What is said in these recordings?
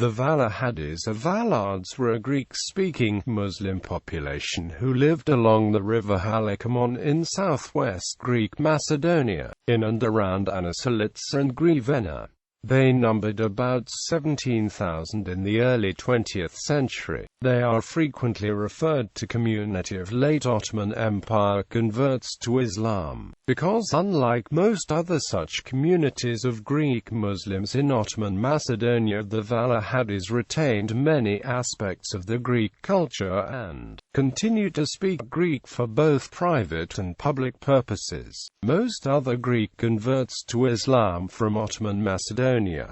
The Valaades or Valaades were a Greek-speaking Muslim population who lived along the River Haliacmon in southwest Greek Macedonia, in and around Anaselitsa and Grevena. They numbered about 17,000 in the early 20th century. They are frequently referred to community of late-Ottoman Empire converts to Islam, because unlike most other such communities of Greek Muslims in Ottoman Macedonia, the Valaades retained many aspects of the Greek culture and continue to speak Greek for both private and public purposes. Most other Greek converts to Islam from Ottoman Macedonia,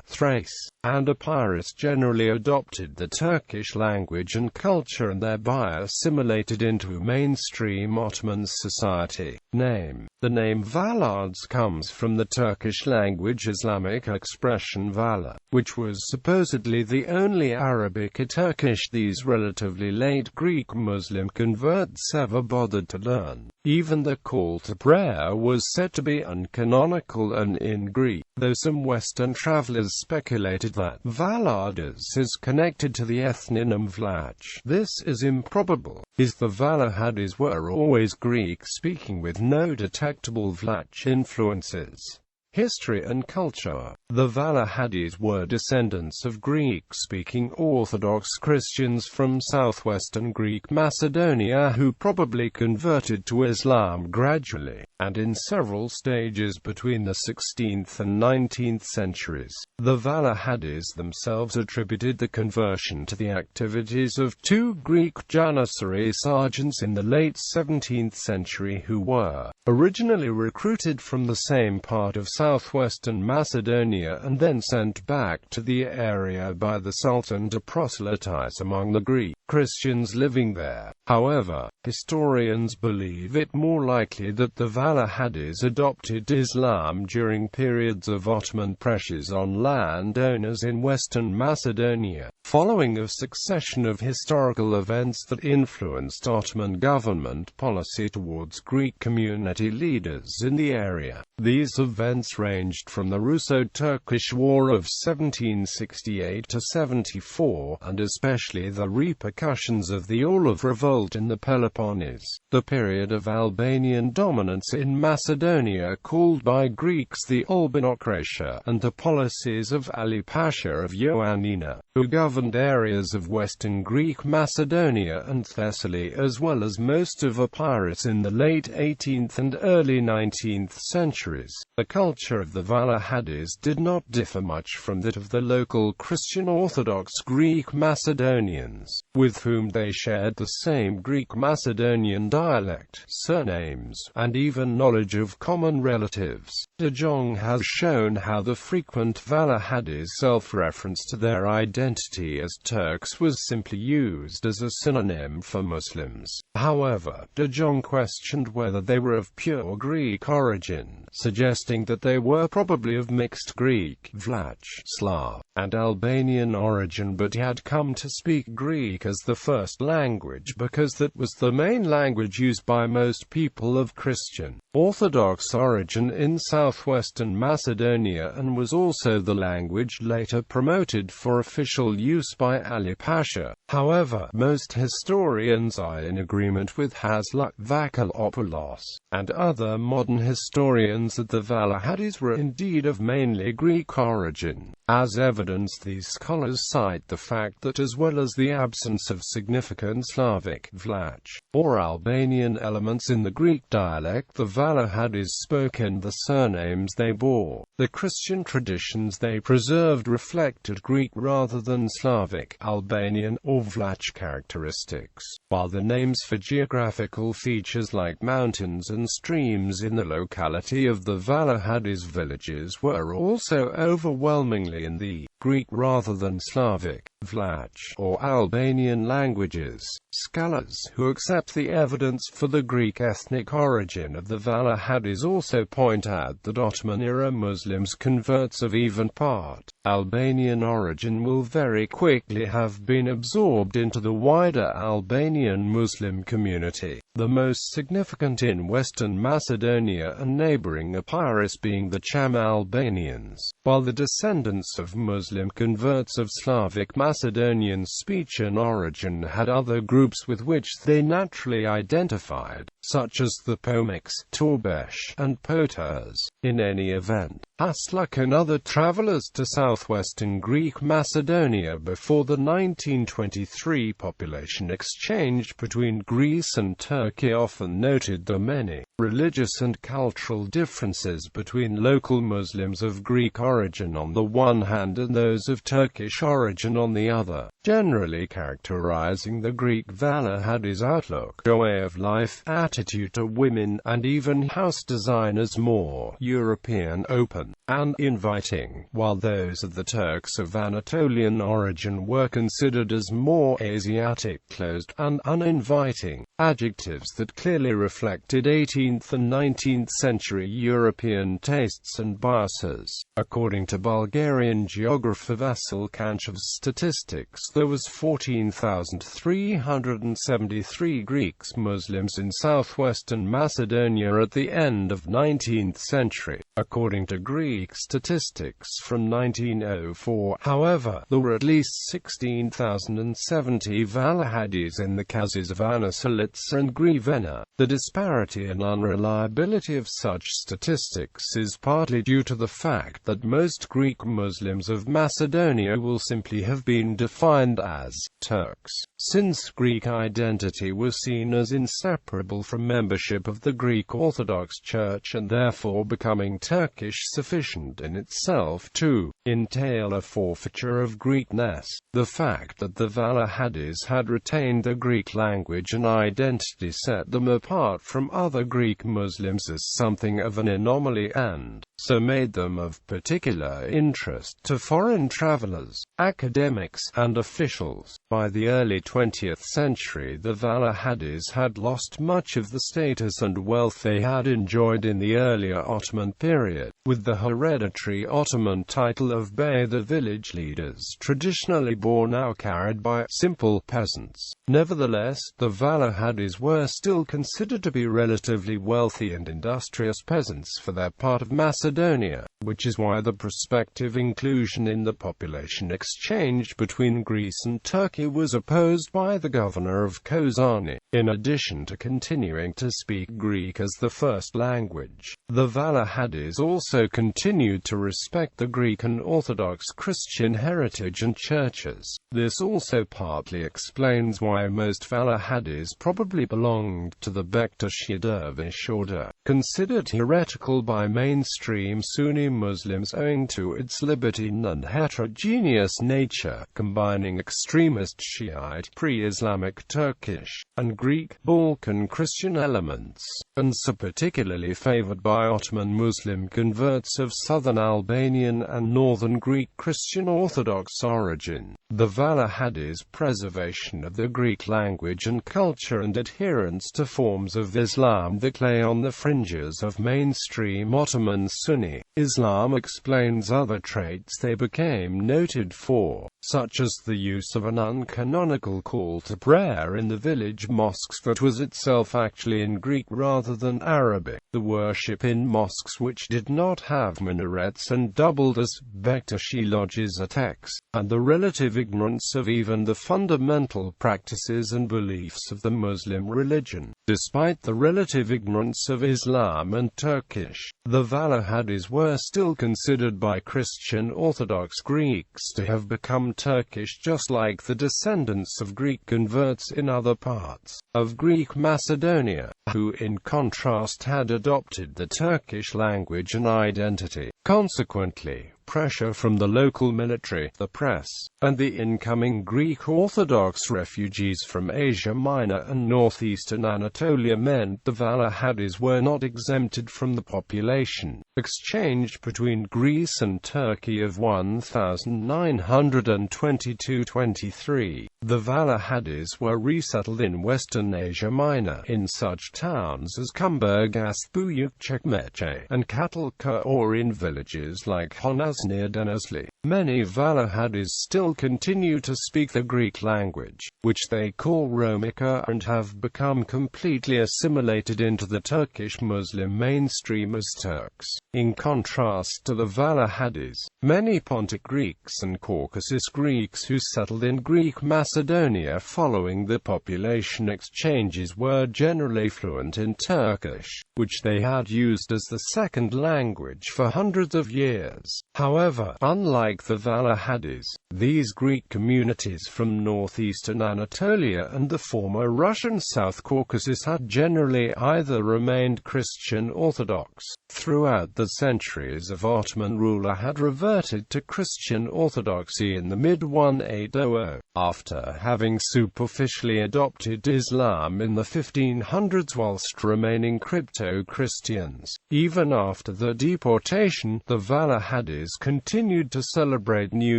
Thrace, and Epirus generally adopted the Turkish language and culture and thereby assimilated into mainstream Ottoman society. The name Valaades comes from the Turkish language Islamic expression Vala, which was supposedly the only Arabic or Turkish these relatively late Greek Muslim converts ever bothered to learn. Even the call to prayer was said to be uncanonical and in Greek, though some Western travelers speculated that Valaades is connected to the ethnonym Vlach. This is improbable, as the Valaades were always Greek-speaking with no detectable Vlach influences. History and culture. The Valaades were descendants of Greek-speaking Orthodox Christians from southwestern Greek Macedonia who probably converted to Islam gradually, and in several stages between the 16th and 19th centuries. The Valaades themselves attributed the conversion to the activities of two Greek Janissary sergeants in the late 17th century who were originally recruited from the same part of southwestern Macedonia and then sent back to the area by the Sultan to proselytize among the Greek Christians living there. However, historians believe it more likely that the Valaades adopted Islam during periods of Ottoman pressures on landowners in western Macedonia, following a succession of historical events that influenced Ottoman government policy towards Greek community leaders in the area. These events ranged from the Russo-Turkish War of 1768 to 74, and especially the repercussions of the Olive Revolt in the Peloponnese, the period of Albanian dominance in Macedonia called by Greeks the Albanocratia, and the policies of Ali Pasha of Ioannina, who governed areas of western Greek Macedonia and Thessaly as well as most of Epirus in the late 18th and early 19th centuries. The culture of the Valaades did not differ much from that of the local Christian Orthodox Greek Macedonians, with whom they shared the same Greek Macedonian dialect, surnames, and even knowledge of common relatives. De Jong has shown how the frequent Valaades self-reference to their identity as Turks was simply used as a synonym for Muslims. However, De Jong questioned whether they were of pure Greek origin, suggesting that they were probably of mixed Greek, Vlach, Slav, and Albanian origin but had come to speak Greek as the first language because that was the main language used by most people of Christian Orthodox origin in southwestern Macedonia and was also the language later promoted for official use by Ali Pasha. However, most historians are in agreement with Hasluk Vakalopoulos and other modern historians that the Valaades were indeed of mainly Greek origin. As evidence, these scholars cite the fact that as well as the absence of significant Slavic, Vlach, or Albanian elements in the Greek dialect the Valaades spoke and the surnames they bore, the Christian traditions they preserved reflected Greek rather than Slavic, Albanian, or Vlach characteristics, while the names for geographical features like mountains and streams in the locality of the Valaades villages were also overwhelmingly in the Greek rather than Slavic, Vlach, or Albanian languages. Scholars who accept the evidence for the Greek ethnic origin of the Valaades also point out that Ottoman-era Muslims converts of even part Albanian origin will very quickly have been absorbed into the wider Albanian Muslim community, the most significant in western Macedonia and neighboring Epirus being the Cham Albanians, while the descendants of Muslims Muslim converts of Slavic Macedonian speech and origin had other groups with which they naturally identified, such as the Pomaks, Torbesh, and Poters. In any event, Hasluk and other travelers to southwestern Greek Macedonia before the 1923 population exchange between Greece and Turkey often noted the many religious and cultural differences between local Muslims of Greek origin on the one hand and those of Turkish origin on the other, generally characterizing the Greek Valaades outlook, way of life, attitude to women, and even house design as more European, open, and inviting, while those of the Turks of Anatolian origin were considered as more Asiatic, closed, and uninviting, adjectives that clearly reflected 18th and 19th century European tastes and biases. According to Bulgarian geographer Vasil Kanchov's statistics, there was 14,373 Greeks Muslims in southwestern Macedonia at the end of 19th century. According to Greek statistics from 1904, however, there were at least 16,070 Valaades in the Kazes of Anaselitsa and Grevena. The disparity and unreliability of such statistics is partly due to the fact that most Greek Muslims of Macedonia will simply have been defined as Turks, since Greek identity was seen as inseparable from membership of the Greek Orthodox Church and therefore becoming Turkish sufficient in itself to entail a forfeiture of Greekness. The fact that the Valaades had retained the Greek language and identity set them apart from other Greek Muslims as something of an anomaly and so made them of particular interest to foreign travelers, academics, and officials. By the early 20th century, the Valaades had lost much of the status and wealth they had enjoyed in the earlier Ottoman period, with the hereditary Ottoman title of Bey. The village leaders traditionally bore now carried by simple peasants. Nevertheless, the Valaades were still considered to be relatively wealthy and industrious peasants for their part of Macedonia, which is why the prospective inclusion in the population exchange between Greece and Turkey was opposed by the governor of Kozani. In addition to continuing to speak Greek as the first language, the Valaades also continued to respect the Greek and Orthodox Christian heritage and churches. This also partly explains why most Valaades probably belonged to the Bektashi Dervish order, considered heretical by mainstream Sunni Muslims owing to its libertine and heterogeneous nature, combining extremist Shiite, pre-Islamic Turkish, and Greek, Balkan Christian elements, and so particularly favored by Ottoman Muslim converts of southern Albanian and northern Greek Christian Orthodox origin. The Valaades' preservation of the Greek language and culture and adherence to forms of Islam that lay on the fringes of mainstream Ottoman Sunni Islam explains other traits they became noted for, such as the use of an uncanonical call to prayer in the village mosques that was itself actually in Greek rather than Arabic, the worship in mosques which did not have minarets and doubled as Bektashi lodges at X, and the relative ignorance of even the fundamental practices and beliefs of the Muslim religion. Despite the relative ignorance of Islam and Turkish, the Valaades were still considered by Christian Orthodox Greeks to have become Turkish, just like the descendants of Greek converts in other parts of Greek Macedonia, who in contrast had adopted the Turkish language and identity. Consequently, pressure from the local military, the press, and the incoming Greek Orthodox refugees from Asia Minor and northeastern Anatolia meant the Valaades were not exempted from the population exchange between Greece and Turkey of 1922-23. The Valaades were resettled in Western Asia Minor, in such towns as Kumburgas, Buyuk Çekmece, and Katalka, or in villages like Honaz near Denizli. Many Valaades still continue to speak the Greek language, which they call Romica, and have become completely assimilated into the Turkish Muslim mainstream as Turks. In contrast to the Valaades, many Pontic Greeks and Caucasus Greeks who settled in Greek Macedonia following the population exchanges were generally fluent in Turkish, which they had used as the second language for hundreds of years. However, unlike the Valaades, these Greek communities from northeastern Anatolia and the former Russian South Caucasus had generally either remained Christian Orthodox throughout the centuries of Ottoman rule or had reverted to Christian Orthodoxy in the mid-1800s, after having superficially adopted Islam in the 1500s whilst remaining crypto-Christians. Even after the deportation, the Valaades continued to celebrate New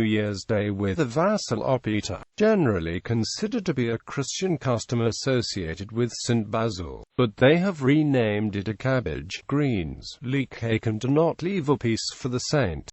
Year's Day with a vassal opita, generally considered to be a Christian custom associated with St. Basil, but they have renamed it a cabbage, greens, leek cake, and do not leave a piece for the saint.